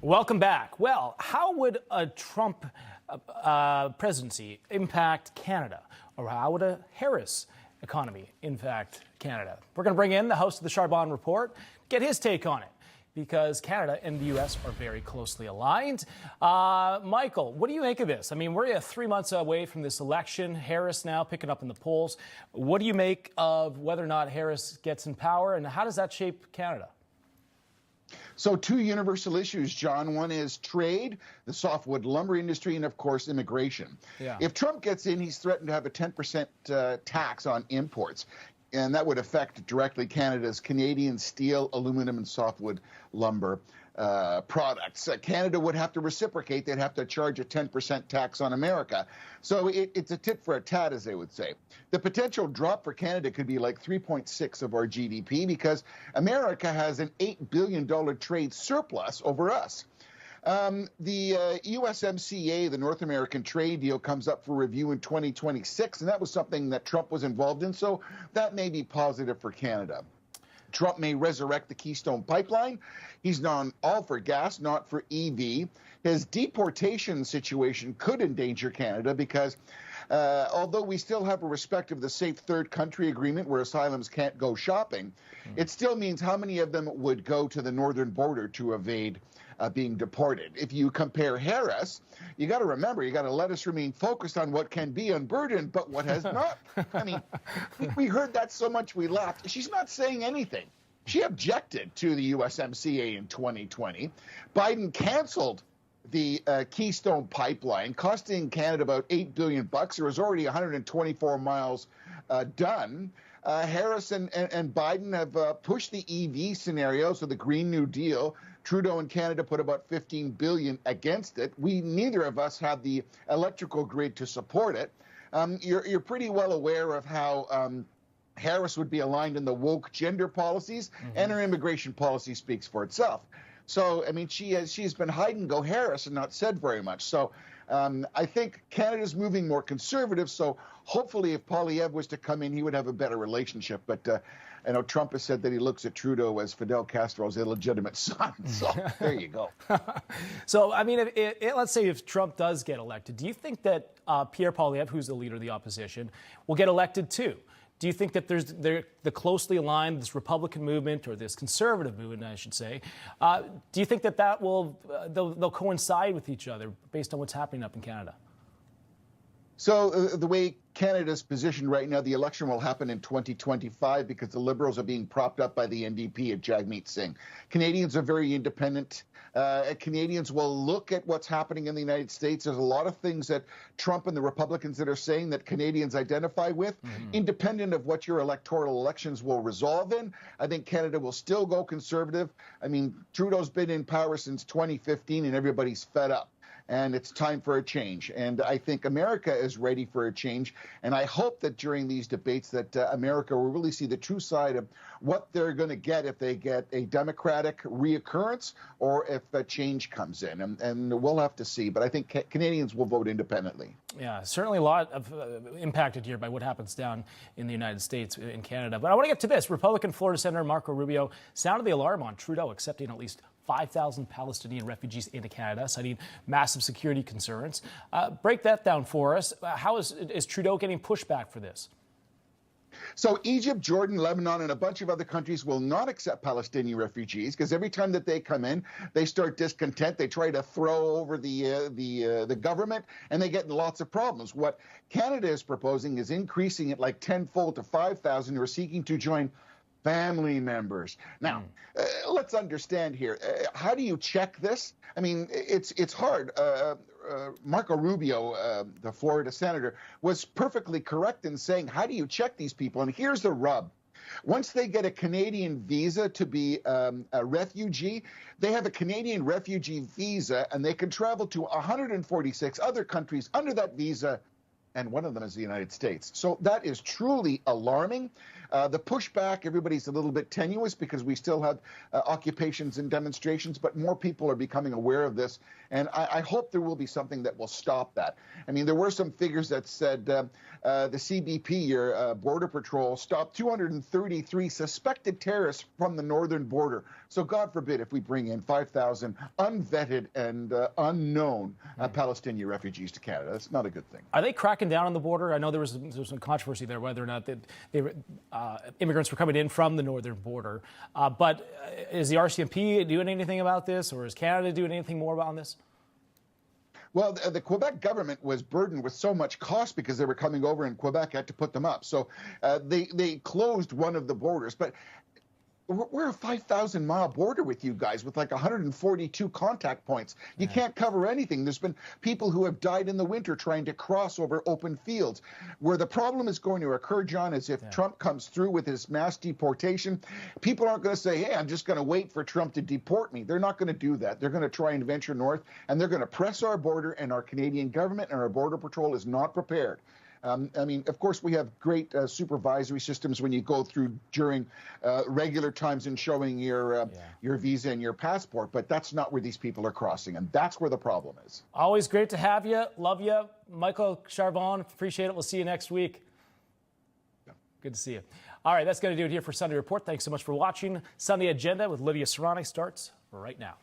Welcome back. Well, how would a Trump presidency impact Canada? Or how would a Harris economy impact Canada? We're going to bring in the host of the Charbonne Report, get his take on it, because Canada and the U.S. are very closely aligned. Michael, what do you make of this? I mean, we're 3 months away from this election. Harris now picking up in the polls. What do you make of whether or not Harris gets in power, and how does that shape Canada? So two universal issues, John. One is trade, the softwood lumber industry, and of course, immigration. Yeah. If Trump gets in, he's threatened to have a 10% tax on imports. And that would affect directly Canada's Canadian steel, aluminum, and softwood lumber products. Canada would have to reciprocate. They'd have to charge a 10% tax on America. So it's a tit for a tat, as they would say. The potential drop for Canada could be like 3.6 of our GDP because America has an $8 billion trade surplus over us. The USMCA, the North American trade deal, comes up for review in 2026, and that was something that Trump was involved in, so that may be positive for Canada. Trump may resurrect the Keystone Pipeline. He's not all for gas, not for EV. His deportation situation could endanger Canada because although we still have a respect of the safe third country agreement where asylums can't go shopping, it still means how many of them would go to the northern border to evade being deported. If you compare Harris, you got to remember, you got to let us remain focused on what can be unburdened, but what has not. I mean, we heard that so much we laughed. She's not saying anything. She objected to the USMCA in 2020. Biden canceled the Keystone Pipeline, costing Canada about $8 billion. There was already 124 miles done. Harris and Biden have pushed the EV scenario, so the Green New Deal. Trudeau and Canada put about $15 billion against it. Neither of us have the electrical grid to support it. You're pretty well aware of how Harris would be aligned in the woke gender policies, and her immigration policy speaks for itself. So, I mean, she's been hide and go Harris and not said very much. So I think Canada's moving more conservative. So hopefully if Poilievre was to come in, he would have a better relationship. But I know Trump has said that he looks at Trudeau as Fidel Castro's illegitimate son. So there you go. So, I mean, let's say if Trump does get elected, do you think that Pierre Poilievre, who's the leader of the opposition, will get elected too? Do you think that there's the closely aligned, this Republican movement, or this conservative movement, I should say, do you think that they'll coincide with each other based on what's happening up in Canada? So the way Canada's positioned right now, the election will happen in 2025 because the Liberals are being propped up by the NDP at Jagmeet Singh. Canadians are very independent. Canadians will look at what's happening in the United States. There's a lot of things that Trump and the Republicans that are saying that Canadians identify with, independent of what your electoral elections will resolve in. I think Canada will still go conservative. I mean, Trudeau's been in power since 2015 and everybody's fed up. And it's time for a change. And I think America is ready for a change. And I hope that during these debates that America will really see the true side of what they're going to get if they get a Democratic reoccurrence or if a change comes in. And we'll have to see. But I think Canadians will vote independently. Yeah, certainly a lot of impacted here by what happens down in the United States, in Canada. But I want to get to this. Republican Florida Senator Marco Rubio sounded the alarm on Trudeau accepting at least 5,000 Palestinian refugees into Canada, citing massive security concerns. Break that down for us. How is Trudeau getting pushback for this? So Egypt, Jordan, Lebanon, and a bunch of other countries will not accept Palestinian refugees because every time that they come in, they start discontent. They try to throw over the government, and they get in lots of problems. What Canada is proposing is increasing it like tenfold to 5,000 who are seeking to join family members. Now, let's understand here. How do you check this? I mean, it's hard. Marco Rubio, the Florida senator, was perfectly correct in saying, how do you check these people? And here's the rub. Once they get a Canadian visa to be a refugee, they have a Canadian refugee visa, and they can travel to 146 other countries under that visa, and one of them is the United States. So that is truly alarming. The pushback, everybody's a little bit tenuous because we still have occupations and demonstrations, but more people are becoming aware of this. And I hope there will be something that will stop that. I mean, there were some figures that said the CBP, your Border Patrol, stopped 233 suspected terrorists from the northern border. So God forbid if we bring in 5,000 unvetted and unknown Palestinian refugees to Canada. That's not a good thing. Are they cracking down on the border? I know there was some controversy there whether or not immigrants were coming in from the northern border. But is the RCMP doing anything about this, or is Canada doing anything more about this? Well, the Quebec government was burdened with so much cost because they were coming over and Quebec had to put them up. So they closed one of the borders. But we're a 5,000-mile border with you guys with like 142 contact points. You can't cover anything. There's been people who have died in the winter trying to cross over open fields. Where the problem is going to occur, John, is if Trump comes through with his mass deportation, people aren't going to say, hey, I'm just going to wait for Trump to deport me. They're not going to do that. They're going to try and venture north, and they're going to press our border, and our Canadian government and our Border Patrol is not prepared. I mean, of course, we have great supervisory systems when you go through during regular times and showing your visa and your passport, but that's not where these people are crossing, and that's where the problem is. Always great to have you. Love you. Michael Charbon, appreciate it. We'll see you next week. Good to see you. All right, that's going to do it here for Sunday Report. Thanks so much for watching. Sunday Agenda with Lydia Serrani starts right now.